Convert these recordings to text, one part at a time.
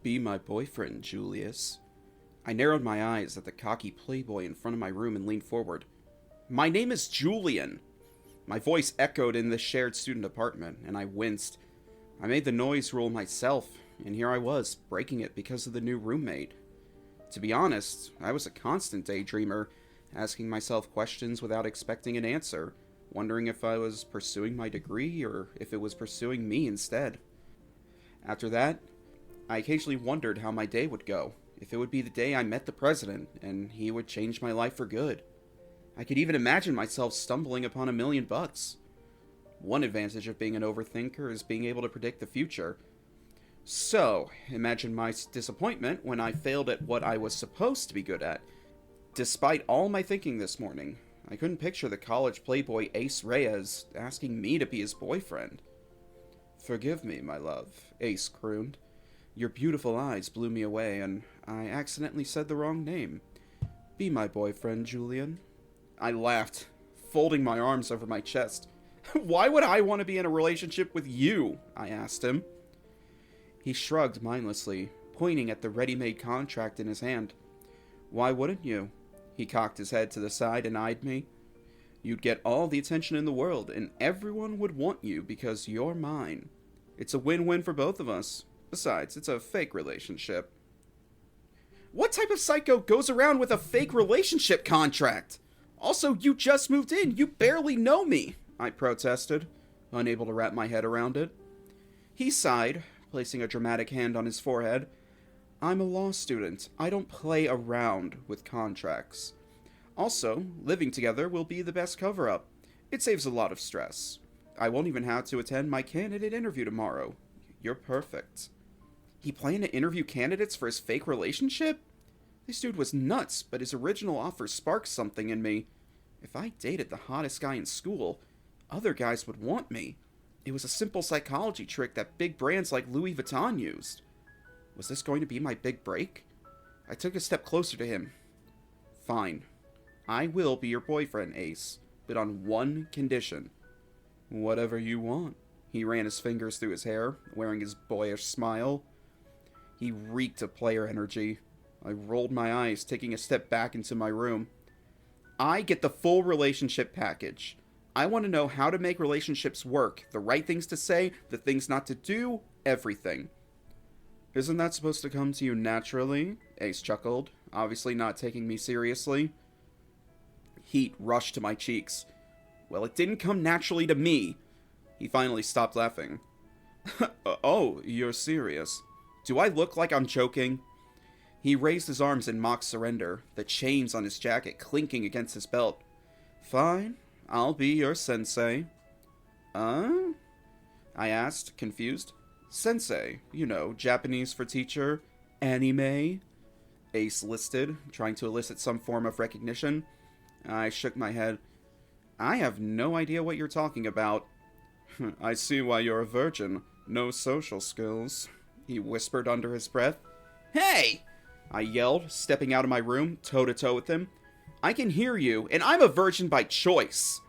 Be my boyfriend, Julius. I narrowed my eyes at the cocky Playboy in front of my room and leaned forward. My name is Julian. My voice echoed in the shared student apartment, and I winced. I made the noise rule myself, and here I was, breaking it because of the new roommate. To be honest, I was a constant daydreamer, asking myself questions without expecting an answer, wondering if I was pursuing my degree or if it was pursuing me instead. After that, I occasionally wondered how my day would go, if it would be the day I met the president, and he would change my life for good. I could even imagine myself stumbling upon $1,000,000. One advantage of being an overthinker is being able to predict the future. So, imagine my disappointment when I failed at what I was supposed to be good at. Despite all my thinking this morning, I couldn't picture the college playboy Ace Reyes asking me to be his boyfriend. Forgive me, my love, Ace crooned. Your beautiful eyes blew me away, and I accidentally said the wrong name. Be my boyfriend, Julian. I laughed, folding my arms over my chest. Why would I want to be in a relationship with you? I asked him. He shrugged mindlessly, pointing at the ready-made contract in his hand. Why wouldn't you? He cocked his head to the side and eyed me. You'd get all the attention in the world, and everyone would want you because you're mine. It's a win-win for both of us. Besides, it's a fake relationship. What type of psycho goes around with a fake relationship contract? Also, you just moved in. You barely know me, I protested, unable to wrap my head around it. He sighed, placing a dramatic hand on his forehead. I'm a law student. I don't play around with contracts. Also, living together will be the best cover-up. It saves a lot of stress. I won't even have to attend my candidate interview tomorrow. You're perfect. He planned to interview candidates for his fake relationship? This dude was nuts, but his original offer sparked something in me. If I dated the hottest guy in school, other guys would want me. It was a simple psychology trick that big brands like Louis Vuitton used. Was this going to be my big break? I took a step closer to him. Fine. I will be your boyfriend, Ace, but on one condition. Whatever you want. He ran his fingers through his hair, wearing his boyish smile. He reeked of player energy. I rolled my eyes, taking a step back into my room. I get the full relationship package. I want to know how to make relationships work, the right things to say, the things not to do, everything. Isn't that supposed to come to you naturally? Ace chuckled, obviously not taking me seriously. Heat rushed to my cheeks. Well, it didn't come naturally to me. He finally stopped laughing. Oh, you're serious. Do I look like I'm joking? He raised his arms in mock surrender, the chains on his jacket clinking against his belt. Fine, I'll be your sensei. I asked, confused. Sensei, you know, Japanese for teacher, anime. Ace listed, trying to elicit some form of recognition. I shook my head. I have no idea what you're talking about. I see why you're a virgin. No social skills, he whispered under his breath. Hey! I yelled, stepping out of my room, toe-to-toe with him. I can hear you, and I'm a virgin by choice.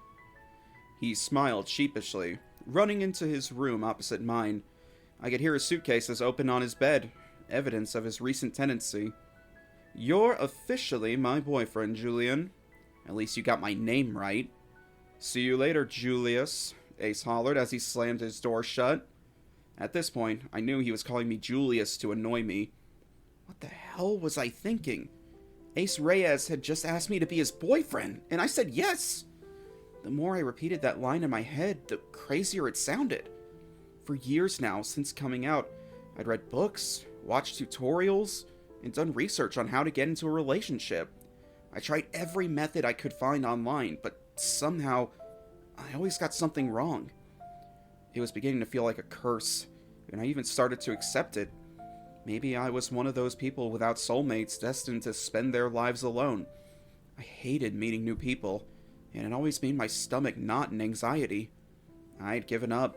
He smiled sheepishly, running into his room opposite mine. I could hear his suitcases open on his bed, evidence of his recent tenancy. You're officially my boyfriend, Julian. At least you got my name right. See you later, Julius, Ace hollered as he slammed his door shut. At this point, I knew he was calling me Julius to annoy me. What the hell was I thinking? Ace Reyes had just asked me to be his boyfriend, and I said yes. The more I repeated that line in my head, the crazier it sounded. For years now, since coming out, I'd read books, watched tutorials, and done research on how to get into a relationship. I tried every method I could find online, but somehow, I always got something wrong. It was beginning to feel like a curse, and I even started to accept it. Maybe I was one of those people without soulmates destined to spend their lives alone. I hated meeting new people, and it always made my stomach knot in anxiety. I'd given up.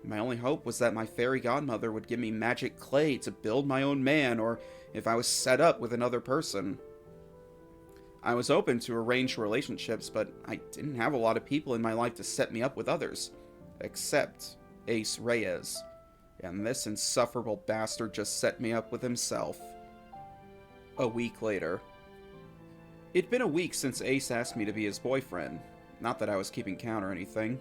My only hope was that my fairy godmother would give me magic clay to build my own man, or if I was set up with another person. I was open to arranged relationships, but I didn't have a lot of people in my life to set me up with others. Except Ace Reyes. and this insufferable bastard just set me up with himself. A week later. It'd been a week since Ace asked me to be his boyfriend. Not that I was keeping count or anything.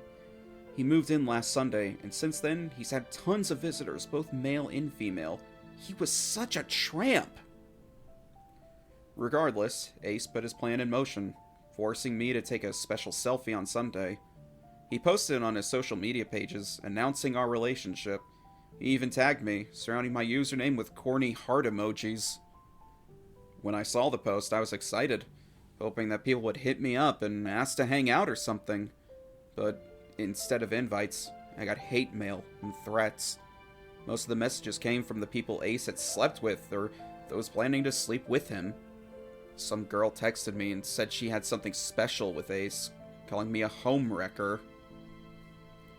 He moved in last Sunday, and since then, he's had tons of visitors, both male and female. He was such a tramp! Regardless, Ace put his plan in motion, forcing me to take a special selfie on Sunday. He posted it on his social media pages, announcing our relationship. He even tagged me, surrounding my username with corny heart emojis. When I saw the post, I was excited, hoping that people would hit me up and ask to hang out or something. But instead of invites, I got hate mail and threats. Most of the messages came from the people Ace had slept with, or those planning to sleep with him. Some girl texted me and said she had something special with Ace, calling me a homewrecker.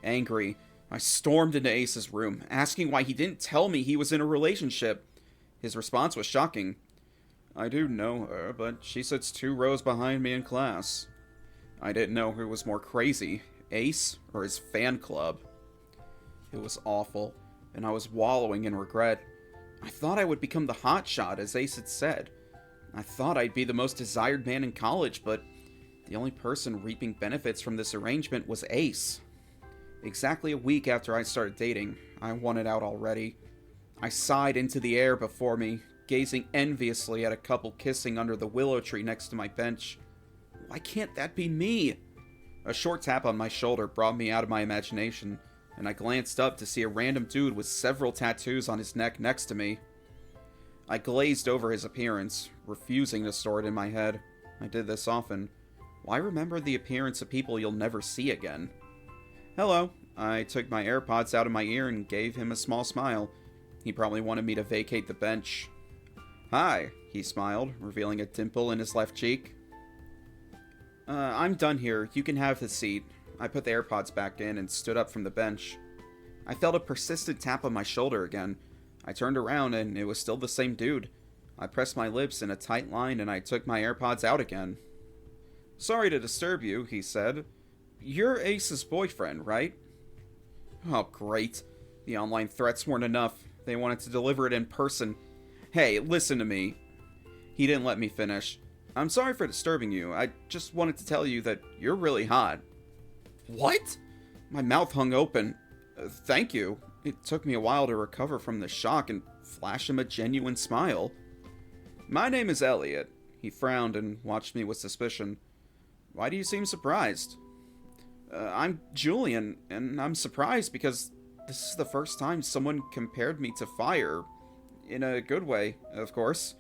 Angry, I stormed into Ace's room, asking why he didn't tell me he was in a relationship. His response was shocking. I do know her, but she sits 2 rows behind me in class. I didn't know who was more crazy, Ace or his fan club. It was awful, and I was wallowing in regret. I thought I would become the hotshot, as Ace had said. I thought I'd be the most desired man in college, but the only person reaping benefits from this arrangement was Ace. Exactly a week after I started dating, I wanted out already. I sighed into the air before me, gazing enviously at a couple kissing under the willow tree next to my bench. Why can't that be me? A short tap on my shoulder brought me out of my imagination, and I glanced up to see a random dude with several tattoos on his neck next to me. I glazed over his appearance, refusing to store it in my head. I did this often. Why remember the appearance of people you'll never see again? Hello. I took my AirPods out of my ear and gave him a small smile. He probably wanted me to vacate the bench. Hi, he smiled, revealing a dimple in his left cheek. I'm done here. You can have the seat. I put the AirPods back in and stood up from the bench. I felt a persistent tap on my shoulder again. I turned around and it was still the same dude. I pressed my lips in a tight line and I took my AirPods out again. Sorry to disturb you, he said. You're Ace's boyfriend, right? Oh, great. The online threats weren't enough. They wanted to deliver it in person. Hey, listen to me. He didn't let me finish. I'm sorry for disturbing you. I just wanted to tell you that you're really hot. What? My mouth hung open. Thank you. It took me a while to recover from the shock and flash him a genuine smile. My name is Elliot. He frowned and watched me with suspicion. Why do you seem surprised? I'm Julian, and I'm surprised because this is the first time someone compared me to fire. In a good way, of course.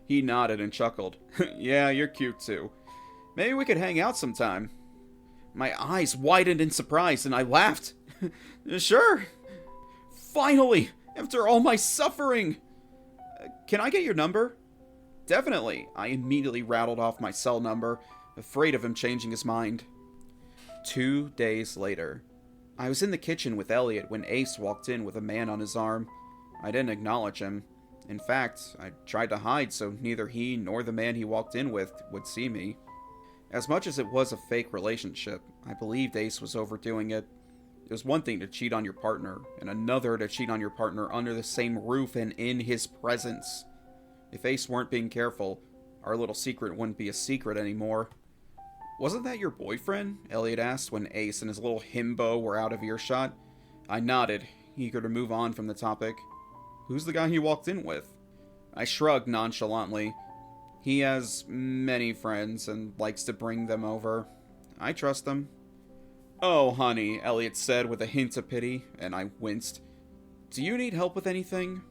He nodded and chuckled. Yeah, you're cute too. Maybe we could hang out sometime. My eyes widened in surprise and I laughed. Sure. Finally, after all my suffering. Can I get your number? Definitely. I immediately rattled off my cell number, afraid of him changing his mind. 2 days later. I was in the kitchen with Elliot when Ace walked in with a man on his arm. I didn't acknowledge him. In fact, I tried to hide so neither he nor the man he walked in with would see me. As much as it was a fake relationship, I believed Ace was overdoing it. It was one thing to cheat on your partner, and another to cheat on your partner under the same roof and in his presence. If Ace weren't being careful, our little secret wouldn't be a secret anymore. Wasn't that your boyfriend? Elliot asked when Ace and his little himbo were out of earshot. I nodded, eager to move on from the topic. Who's the guy he walked in with? I shrugged nonchalantly. He has many friends and likes to bring them over. I trust them. Oh, honey, Elliot said with a hint of pity, and I winced. Do you need help with anything?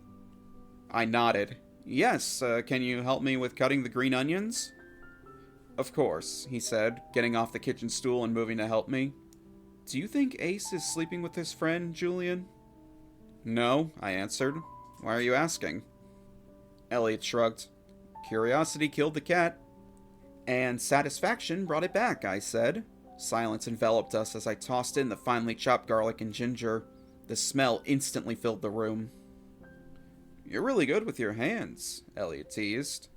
I nodded. Yes, can you help me with cutting the green onions? Of course, he said, getting off the kitchen stool and moving to help me. Do you think Ace is sleeping with his friend, Julian? No, I answered. Why are you asking? Elliot shrugged. Curiosity killed the cat. And satisfaction brought it back, I said. Silence enveloped us as I tossed in the finely chopped garlic and ginger. The smell instantly filled the room. You're really good with your hands, Elliot teased.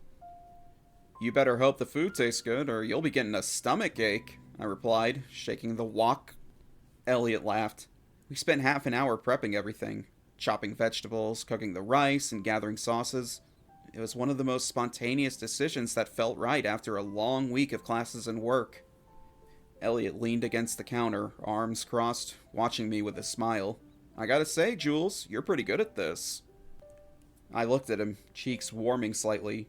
You better hope the food tastes good or you'll be getting a stomach ache, I replied, shaking the wok. Elliot laughed. We spent half an hour prepping everything. chopping vegetables, cooking the rice, and gathering sauces. It was one of the most spontaneous decisions that felt right after a long week of classes and work. Elliot leaned against the counter, arms crossed, watching me with a smile. I gotta say, Jules, you're pretty good at this. I looked at him, cheeks warming slightly.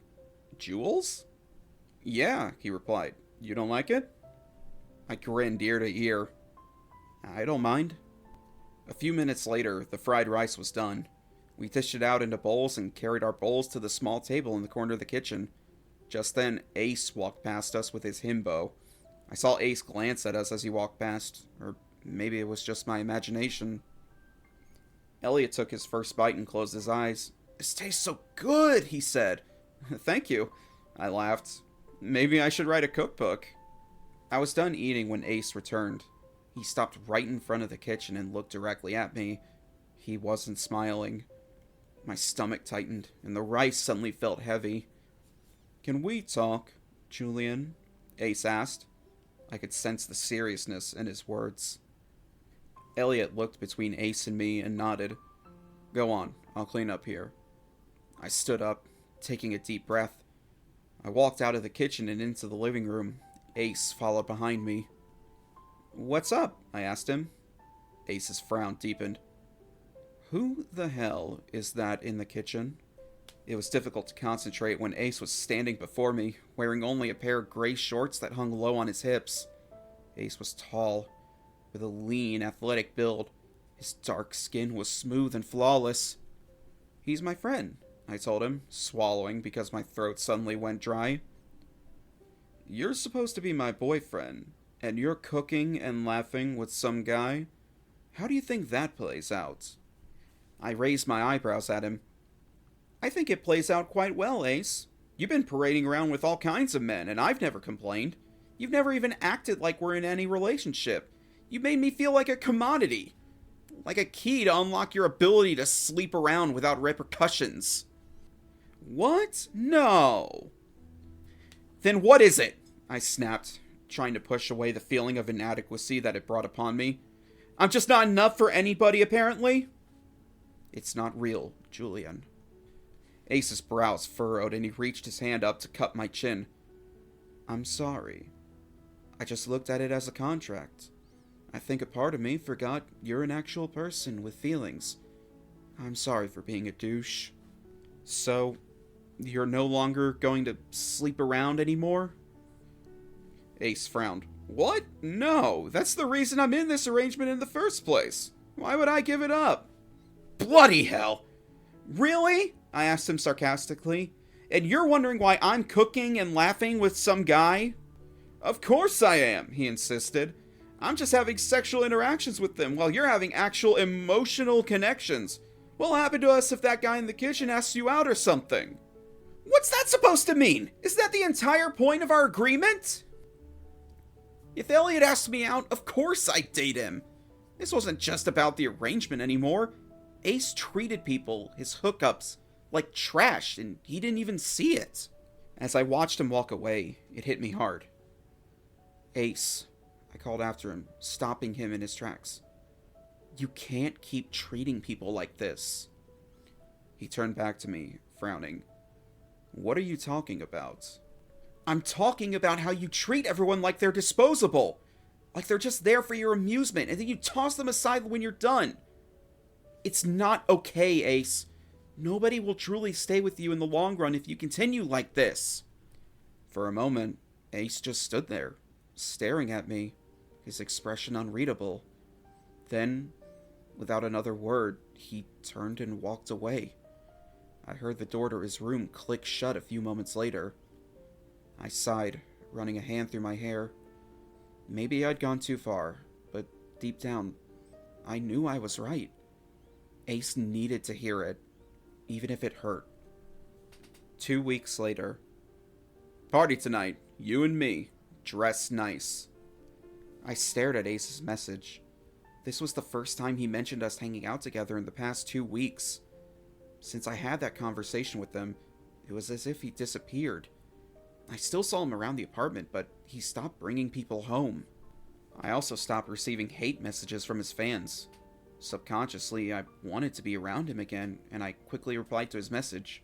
Jules? Yeah, he replied. You don't like it? I grinned ear to ear. I don't mind. A few minutes later, the fried rice was done. We dished it out into bowls and carried our bowls to the small table in the corner of the kitchen. Just then, Ace walked past us with his himbo. I saw Ace glance at us as he walked past, or maybe it was just my imagination. Elliot took his first bite and closed his eyes. This tastes so good, he said. Thank you, I laughed. Maybe I should write a cookbook. I was done eating when Ace returned. He stopped right in front of the kitchen and looked directly at me. He wasn't smiling. My stomach tightened, and the rice suddenly felt heavy. Can we talk, Julian? Ace asked. I could sense the seriousness in his words. Elliot looked between Ace and me and nodded. Go on, I'll clean up here. I stood up, taking a deep breath. I walked out of the kitchen and into the living room. Ace followed behind me. What's up? I asked him. Ace's frown deepened. Who the hell is that in the kitchen? It was difficult to concentrate when Ace was standing before me, wearing only a pair of gray shorts that hung low on his hips. Ace was tall, with a lean, athletic build. His dark skin was smooth and flawless. He's my friend, I told him, swallowing because my throat suddenly went dry. You're supposed to be my boyfriend, and you're cooking and laughing with some guy? How do you think that plays out? I raised my eyebrows at him. I think it plays out quite well, Ace. You've been parading around with all kinds of men, and I've never complained. You've never even acted like we're in any relationship. You made me feel like a commodity. Like a key to unlock your ability to sleep around without repercussions. What? No. Then what is it? I snapped, trying to push away the feeling of inadequacy that it brought upon me. I'm just not enough for anybody, apparently? It's not real, Julian. Ace's brows furrowed and he reached his hand up to cup my chin. I'm sorry. I just looked at it as a contract. I think a part of me forgot you're an actual person with feelings. I'm sorry for being a douche. So, you're no longer going to sleep around anymore? Ace frowned. What? No, that's the reason I'm in this arrangement in the first place. Why would I give it up? Bloody hell! Really? I asked him sarcastically. And you're wondering why I'm cooking and laughing with some guy? Of course I am, he insisted. I'm just having sexual interactions with them while you're having actual emotional connections. What'll happen to us if that guy in the kitchen asks you out or something? What's that supposed to mean? Is that the entire point of our agreement? If Elliot asked me out, of course I'd date him. This wasn't just about the arrangement anymore. Ace treated people, his hookups, like trash, and he didn't even see it. As I watched him walk away, it hit me hard. Ace, I called after him, stopping him in his tracks. You can't keep treating people like this. He turned back to me, frowning. What are you talking about? I'm talking about how you treat everyone like they're disposable. Like they're just there for your amusement, and then you toss them aside when you're done. It's not okay, Ace. Nobody will truly stay with you in the long run if you continue like this. For a moment, Ace just stood there, staring at me, his expression unreadable. Then, without another word, he turned and walked away. I heard the door to his room click shut a few moments later. I sighed, running a hand through my hair. Maybe I'd gone too far, but deep down, I knew I was right. Ace needed to hear it, even if it hurt. 2 weeks later. Party tonight, you and me, dress nice. I stared at Ace's message. This was the first time he mentioned us hanging out together in the past 2 weeks. Since I had that conversation with him, it was as if he disappeared. I still saw him around the apartment, but he stopped bringing people home. I also stopped receiving hate messages from his fans. Subconsciously, I wanted to be around him again, and I quickly replied to his message.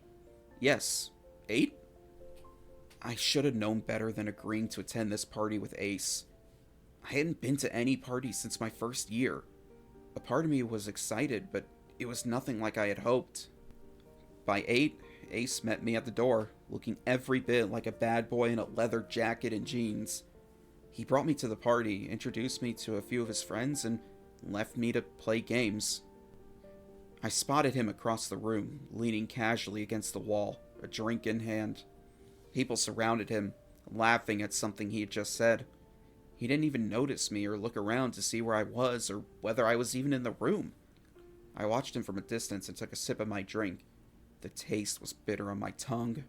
Yes. 8? I should have known better than agreeing to attend this party with Ace. I hadn't been to any party since my first year. A part of me was excited, but it was nothing like I had hoped. By 8, Ace met me at the door, looking every bit like a bad boy in a leather jacket and jeans. He brought me to the party, introduced me to a few of his friends, and left me to play games. I spotted him across the room, leaning casually against the wall, a drink in hand. People surrounded him, laughing at something he had just said. He didn't even notice me or look around to see where I was or whether I was even in the room. I watched him from a distance and took a sip of my drink. The taste was bitter on my tongue.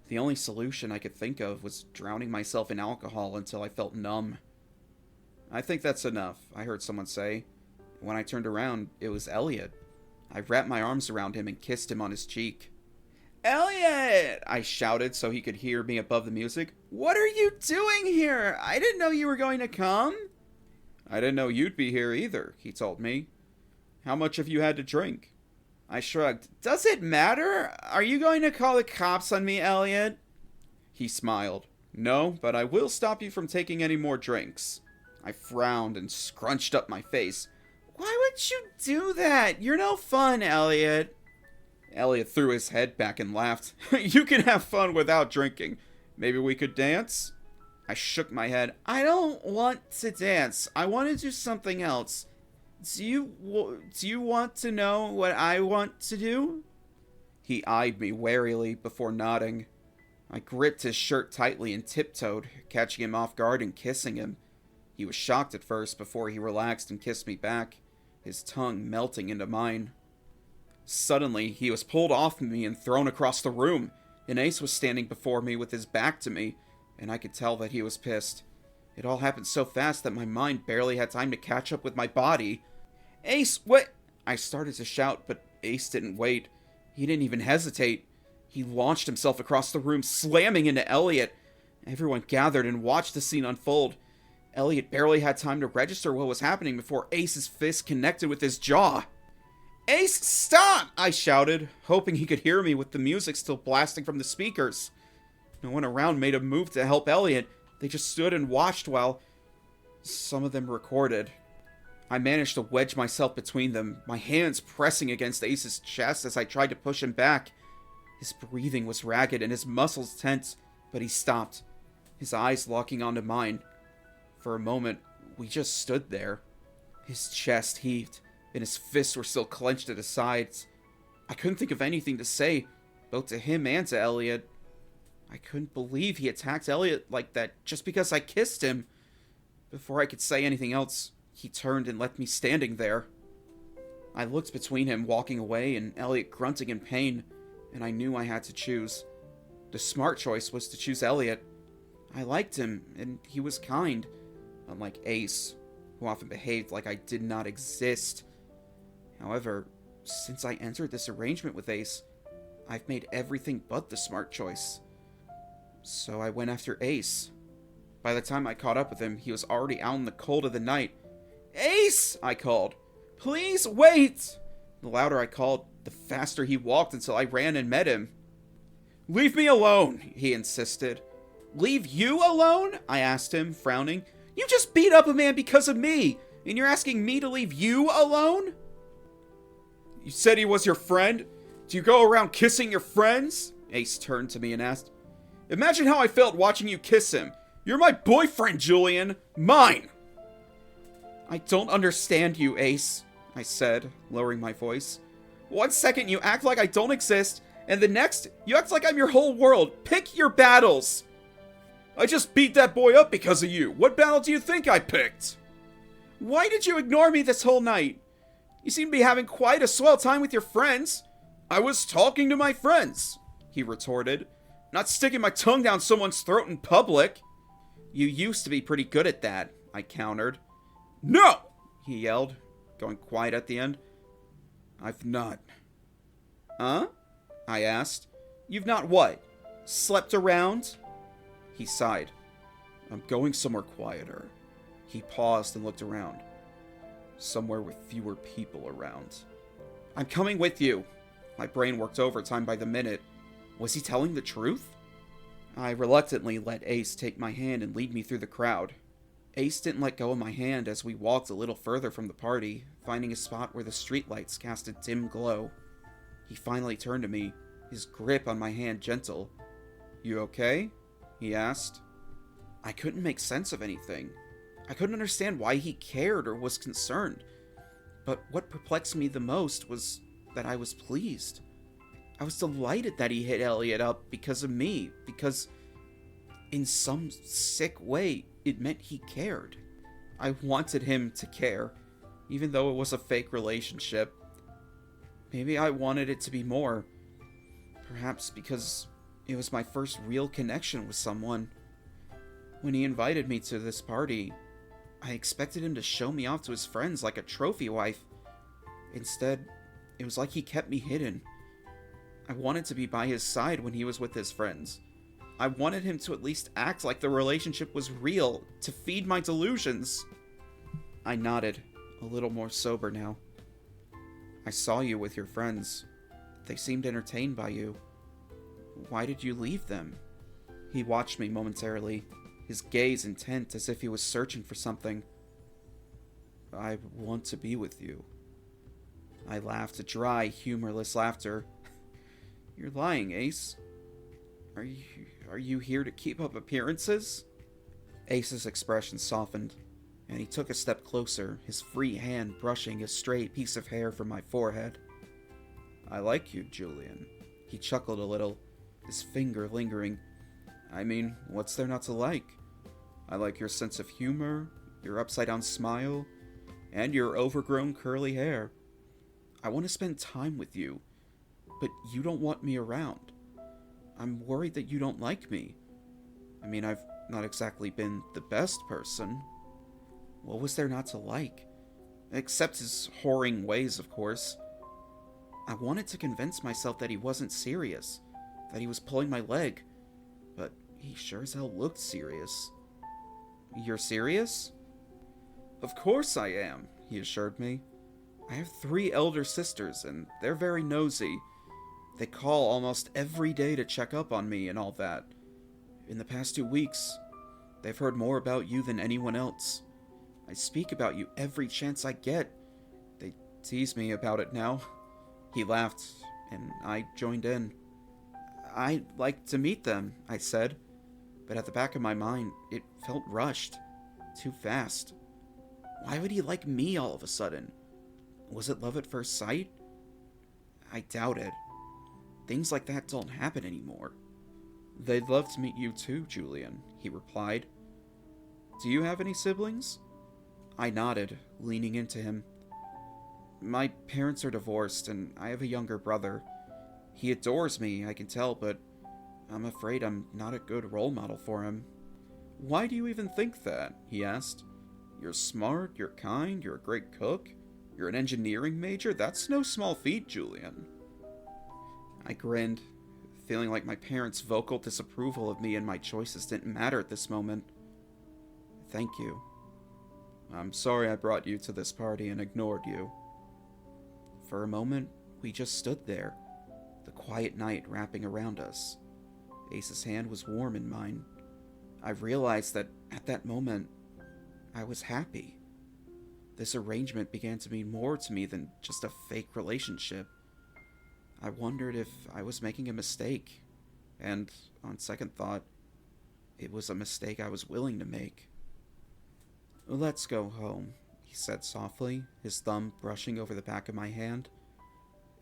The only solution I could think of was drowning myself in alcohol until I felt numb. I think that's enough, I heard someone say. When I turned around, it was Elliot. I wrapped my arms around him and kissed him on his cheek. "Elliot!" I shouted so he could hear me above the music. "What are you doing here? I didn't know you were going to come." "I didn't know you'd be here either," he told me. "How much have you had to drink?" I shrugged. "Does it matter? Are you going to call the cops on me, Elliot?" He smiled. "No, but I will stop you from taking any more drinks." I frowned and scrunched up my face. "Why would you do that? You're no fun, Elliot." Elliot threw his head back and laughed. "You can have fun without drinking. Maybe we could dance?" I shook my head. "I don't want to dance. I want to do something else. Do you want to know what I want to do?" He eyed me warily before nodding. I gripped his shirt tightly and tiptoed, catching him off guard and kissing him. He was shocked at first before he relaxed and kissed me back, his tongue melting into mine. Suddenly, he was pulled off me and thrown across the room, and Ace was standing before me with his back to me, and I could tell that he was pissed. It all happened so fast that my mind barely had time to catch up with my body. "Ace, what?" I started to shout, but Ace didn't wait. He didn't even hesitate. He launched himself across the room, slamming into Elliot. Everyone gathered and watched the scene unfold. Elliot barely had time to register what was happening before Ace's fist connected with his jaw. "Ace, stop!" I shouted, hoping he could hear me with the music still blasting from the speakers. No one around made a move to help Elliot. They just stood and watched while some of them recorded. I managed to wedge myself between them, my hands pressing against Ace's chest as I tried to push him back. His breathing was ragged and his muscles tense, but he stopped, his eyes locking onto mine. For a moment, we just stood there. His chest heaved, and his fists were still clenched at his sides. I couldn't think of anything to say, both to him and to Elliot. I couldn't believe he attacked Elliot like that just because I kissed him. Before I could say anything else, he turned and left me standing there. I looked between him walking away and Elliot grunting in pain, and I knew I had to choose. The smart choice was to choose Elliot. I liked him, and he was kind, unlike Ace, who often behaved like I did not exist. However, since I entered this arrangement with Ace, I've made everything but the smart choice. So I went after Ace. By the time I caught up with him, he was already out in the cold of the night. "Ace!" I called. "Please wait!" The louder I called, the faster he walked until I ran and met him. "Leave me alone," he insisted. "Leave you alone?" I asked him, frowning. "You just beat up a man because of me, and you're asking me to leave you alone?" "You said he was your friend? Do you go around kissing your friends?" Ace turned to me and asked. "Imagine how I felt watching you kiss him. You're my boyfriend, Julian. Mine!" "I don't understand you, Ace," I said, lowering my voice. "One second you act like I don't exist, and the next, you act like I'm your whole world. Pick your battles." "I just beat that boy up because of you. What battle do you think I picked?" "Why did you ignore me this whole night? You seem to be having quite a swell time with your friends." "I was talking to my friends," he retorted. "Not sticking my tongue down someone's throat in public." "You used to be pretty good at that," I countered. "No!" he yelled, going quiet at the end. "I've not." "Huh?" I asked. "You've not what? Slept around?" He sighed. "I'm going somewhere quieter." He paused and looked around. somewhere with fewer people around. I'm coming with you! My brain worked overtime by the minute. Was he telling the truth? I reluctantly let Ace take my hand and lead me through the crowd. Ace didn't let go of my hand as we walked a little further from the party, finding a spot where the streetlights cast a dim glow. He finally turned to me, his grip on my hand gentle. You okay? He asked. I couldn't make sense of anything. I couldn't understand why he cared or was concerned. But what perplexed me the most was that I was pleased. I was delighted that he hit Elliot up because of me, because in some sick way, it meant he cared. I wanted him to care, even though it was a fake relationship. Maybe I wanted it to be more. Perhaps because it was my first real connection with someone. When he invited me to this party, I expected him to show me off to his friends like a trophy wife. Instead, it was like he kept me hidden. I wanted to be by his side when he was with his friends. I wanted him to at least act like the relationship was real, to feed my delusions. I nodded, a little more sober now. I saw you with your friends. They seemed entertained by you. Why did you leave them? He watched me momentarily, his gaze intent as if he was searching for something. I want to be with you. I laughed a dry, humorless laughter. You're lying, Ace. Are you here to keep up appearances? Ace's expression softened, and he took a step closer, his free hand brushing a stray piece of hair from my forehead. I like you, Julian. He chuckled a little, his finger lingering. I mean, what's there not to like? I like your sense of humor, your upside-down smile, and your overgrown curly hair. I want to spend time with you, but you don't want me around. I'm worried that you don't like me. I mean, I've not exactly been the best person. What was there not to like? Except his whoring ways, of course. I wanted to convince myself that he wasn't serious, that he was pulling my leg, but he sure as hell looked serious. You're serious? Of course I am, he assured me. I have 3 elder sisters, and they're very nosy. They call almost every day to check up on me and all that. In the past 2 weeks, they've heard more about you than anyone else. I speak about you every chance I get. They tease me about it now. He laughed, and I joined in. I'd like to meet them, I said, but at the back of my mind, it felt rushed. Too fast. Why would he like me all of a sudden? Was it love at first sight? I doubt it. Things like that don't happen anymore. They'd love to meet you too, Julian, he replied. Do you have any siblings? I nodded, leaning into him. My parents are divorced, and I have a younger brother. He adores me, I can tell, but I'm afraid I'm not a good role model for him. Why do you even think that? He asked. You're smart, you're kind, you're a great cook, you're an engineering major. That's no small feat, Julian. I grinned, feeling like my parents' vocal disapproval of me and my choices didn't matter at this moment. Thank you. I'm sorry I brought you to this party and ignored you. For a moment, we just stood there, the quiet night wrapping around us. Ace's hand was warm in mine. I realized that at that moment, I was happy. This arrangement began to mean more to me than just a fake relationship. I wondered if I was making a mistake, and on second thought, it was a mistake I was willing to make. Let's go home, he said softly, his thumb brushing over the back of my hand.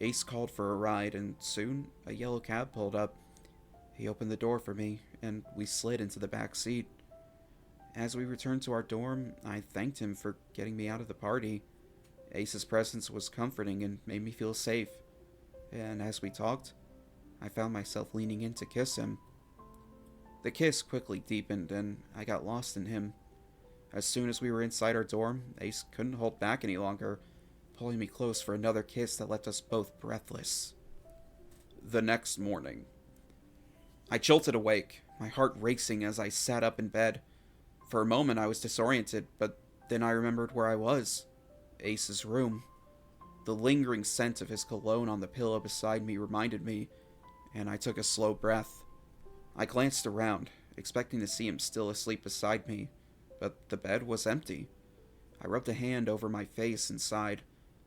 Ace called for a ride, and soon a yellow cab pulled up. He opened the door for me, and we slid into the back seat. As we returned to our dorm, I thanked him for getting me out of the party. Ace's presence was comforting and made me feel safe. And as we talked, I found myself leaning in to kiss him. The kiss quickly deepened, and I got lost in him. As soon as we were inside our dorm, Ace couldn't hold back any longer, pulling me close for another kiss that left us both breathless. The next morning, I jolted awake, my heart racing as I sat up in bed. For a moment I was disoriented, but then I remembered where I was. Ace's room. The lingering scent of his cologne on the pillow beside me reminded me, and I took a slow breath. I glanced around, expecting to see him still asleep beside me, but the bed was empty. I rubbed a hand over my face and sighed.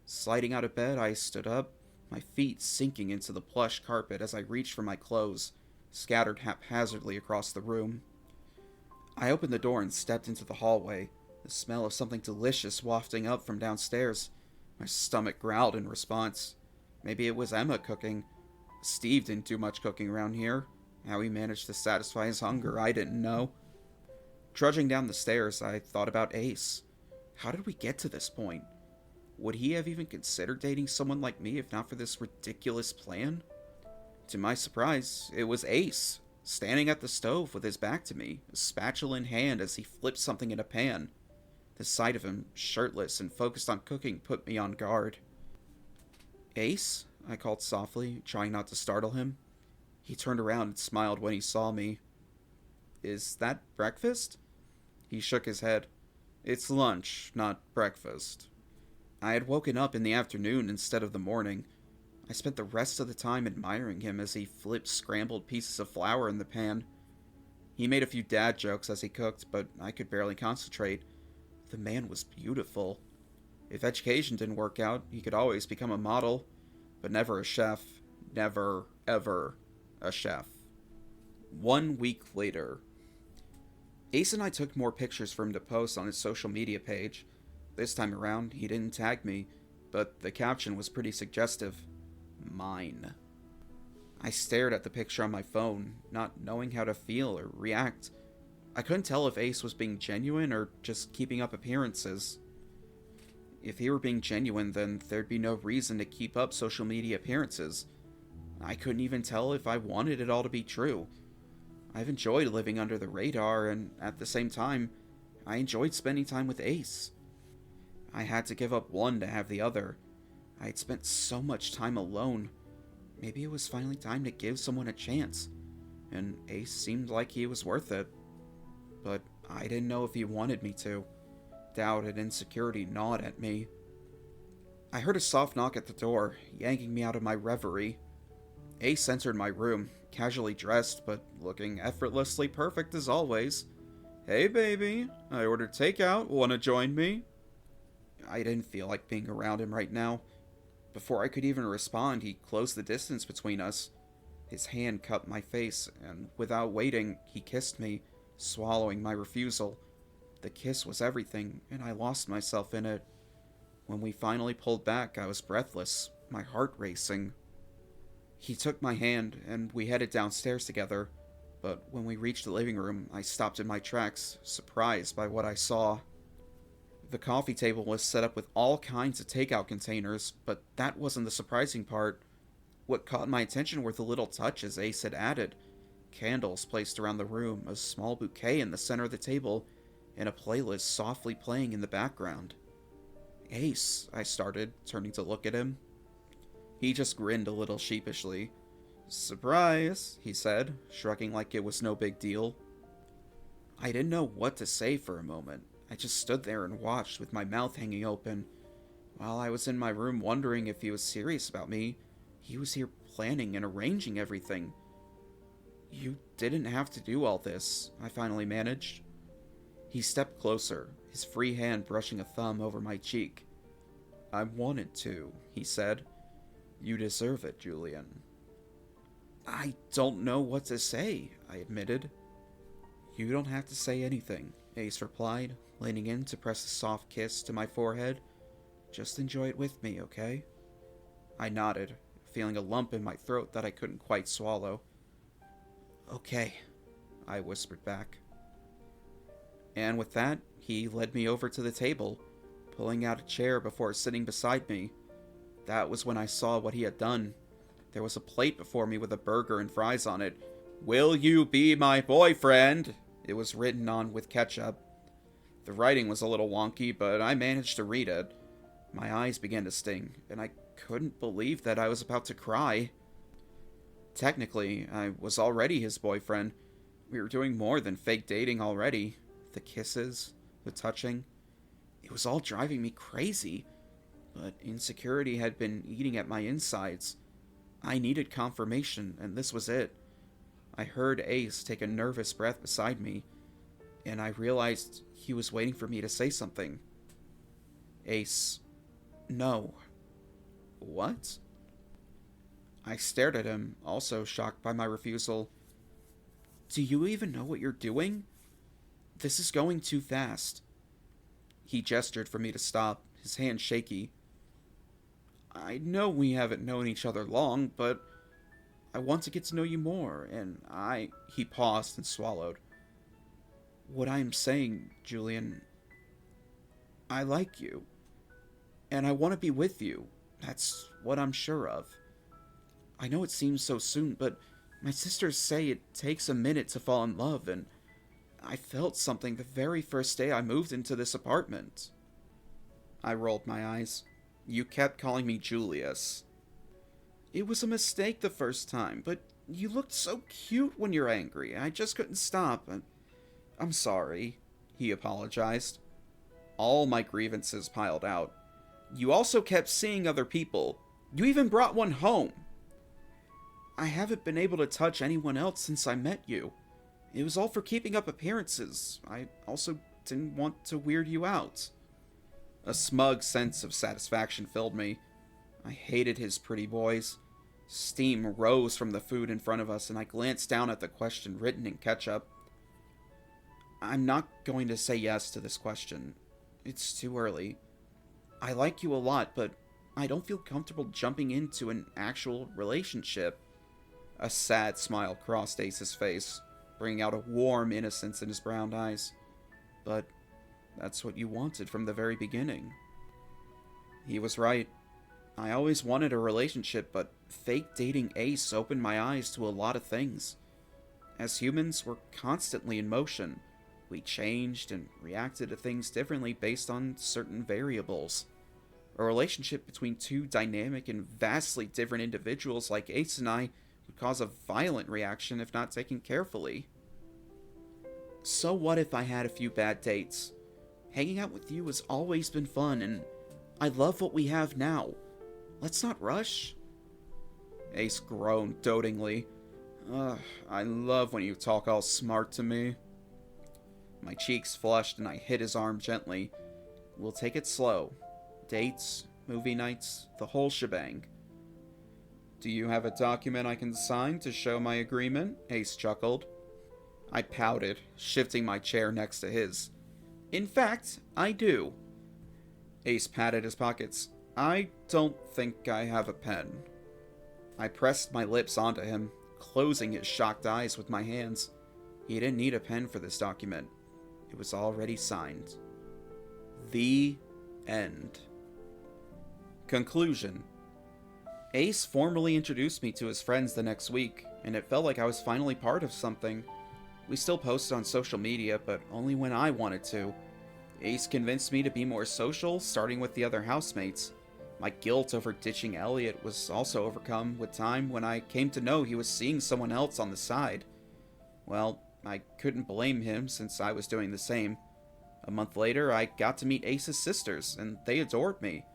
Sliding out of bed, I stood up, my feet sinking into the plush carpet as I reached for my clothes, scattered haphazardly across the room. I opened the door and stepped into the hallway, the smell of something delicious wafting up from downstairs. My stomach growled in response. Maybe it was Emma cooking. Steve didn't do much cooking around here. How he managed to satisfy his hunger, I didn't know. Trudging down the stairs, I thought about Ace. How did we get to this point? Would he have even considered dating someone like me if not for this ridiculous plan? To my surprise, it was Ace, standing at the stove with his back to me, a spatula in hand as he flipped something in a pan. The sight of him, shirtless and focused on cooking, put me on guard. "Ace?" I called softly, trying not to startle him. He turned around and smiled when he saw me. "Is that breakfast?" He shook his head. "It's lunch, not breakfast." I had woken up in the afternoon instead of the morning. I spent the rest of the time admiring him as he flipped scrambled pieces of flour in the pan. He made a few dad jokes as he cooked, but I could barely concentrate. The man was beautiful. If education didn't work out, he could always become a model, but never a chef. Never, ever a chef. 1 week later. Ace and I took more pictures for him to post on his social media page. This time around, he didn't tag me, but the caption was pretty suggestive. Mine. I stared at the picture on my phone, not knowing how to feel or react. I couldn't tell if Ace was being genuine or just keeping up appearances. If he were being genuine, then there'd be no reason to keep up social media appearances. I couldn't even tell if I wanted it all to be true. I've enjoyed living under the radar, and at the same time, I enjoyed spending time with Ace. I had to give up one to have the other. I had spent so much time alone. Maybe it was finally time to give someone a chance, and Ace seemed like he was worth it. But I didn't know if he wanted me to. Doubt and insecurity gnawed at me. I heard a soft knock at the door, yanking me out of my reverie. Ace entered my room, casually dressed, but looking effortlessly perfect as always. "Hey baby, I ordered takeout, wanna join me?" I didn't feel like being around him right now. Before I could even respond, he closed the distance between us. His hand cupped my face, and without waiting, he kissed me, swallowing my refusal. The kiss was everything, and I lost myself in it. When we finally pulled back, I was breathless, my heart racing. He took my hand, and we headed downstairs together, but when we reached the living room, I stopped in my tracks, surprised by what I saw. The coffee table was set up with all kinds of takeout containers, but that wasn't the surprising part. What caught my attention were the little touches Ace had added. Candles placed around the room, a small bouquet in the center of the table, and a playlist softly playing in the background. "Ace," I started, turning to look at him. He just grinned a little sheepishly. "Surprise," he said, shrugging like it was no big deal. I didn't know what to say for a moment. I just stood there and watched with my mouth hanging open. While I was in my room wondering if he was serious about me, he was here planning and arranging everything. "You didn't have to do all this," I finally managed. He stepped closer, his free hand brushing a thumb over my cheek. "I wanted to," he said. "You deserve it, Julian." "I don't know what to say," I admitted. "You don't have to say anything," Ace replied, leaning in to press a soft kiss to my forehead. "Just enjoy it with me, okay?" I nodded, feeling a lump in my throat that I couldn't quite swallow. "Okay," I whispered back. And with that, he led me over to the table, pulling out a chair before sitting beside me. That was when I saw what he had done. There was a plate before me with a burger and fries on it. "Will you be my boyfriend?" It was written on with ketchup. The writing was a little wonky, but I managed to read it. My eyes began to sting, and I couldn't believe that I was about to cry. Technically, I was already his boyfriend. We were doing more than fake dating already. The kisses, the touching. It was all driving me crazy. but insecurity had been eating at my insides. I needed confirmation, and this was it. I heard Ace take a nervous breath beside me, and I realized he was waiting for me to say something. Ace, no. What? I stared at him, also shocked by my refusal. Do you even know what you're doing? This is going too fast. He gestured for me to stop, his hand shaky. I know we haven't known each other long, but I want to get to know you more, and He paused and swallowed. What I am saying, Julian, I like you, and I want to be with you. That's what I'm sure of. I know it seems so soon, but my sisters say it takes a minute to fall in love, and I felt something the very first day I moved into this apartment. I rolled my eyes. You kept calling me Julius. It was a mistake the first time, but you looked so cute when you're angry. I just couldn't stop. I'm sorry, he apologized. All my grievances piled out. You also kept seeing other people. You even brought one home. I haven't been able to touch anyone else since I met you. It was all for keeping up appearances. I also didn't want to weird you out. A smug sense of satisfaction filled me. I hated his pretty boys. Steam rose from the food in front of us, and I glanced down at the question written in ketchup. I'm not going to say yes to this question. It's too early. I like you a lot, but I don't feel comfortable jumping into an actual relationship. A sad smile crossed Ace's face, bringing out a warm innocence in his brown eyes. But that's what you wanted from the very beginning. He was right. I always wanted a relationship, but fake dating Ace opened my eyes to a lot of things. As humans, we're constantly in motion. We changed and reacted to things differently based on certain variables. A relationship between two dynamic and vastly different individuals like Ace and I would cause a violent reaction if not taken carefully. So what if I had a few bad dates? Hanging out with you has always been fun, and I love what we have now. Let's not rush. Ace groaned dotingly. I love when you talk all smart to me. My cheeks flushed and I hit his arm gently. We'll take it slow. Dates, movie nights, the whole shebang. Do you have a document I can sign to show my agreement? Ace chuckled. I pouted, shifting my chair next to his. In fact, I do. Ace patted his pockets. I don't think I have a pen. I pressed my lips onto him, closing his shocked eyes with my hands. He didn't need a pen for this document. It was already signed. The end. Conclusion. Ace formally introduced me to his friends the next week, and it felt like I was finally part of something. We still posted on social media, but only when I wanted to. Ace convinced me to be more social, starting with the other housemates. My guilt over ditching Elliot was also overcome with time when I came to know he was seeing someone else on the side. Well, I couldn't blame him since I was doing the same. A month later, I got to meet Ace's sisters, and they adored me.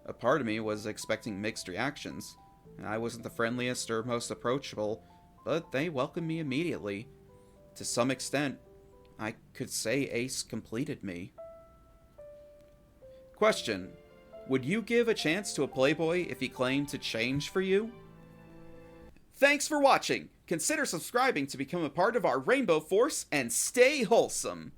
A part of me was expecting mixed reactions. I wasn't the friendliest or most approachable, but they welcomed me immediately. To some extent, I could say Ace completed me. Question. Would you give a chance to a Playboy if he claimed to change for you? Thanks for watching! Consider subscribing to become a part of our Rainbow Force and stay wholesome!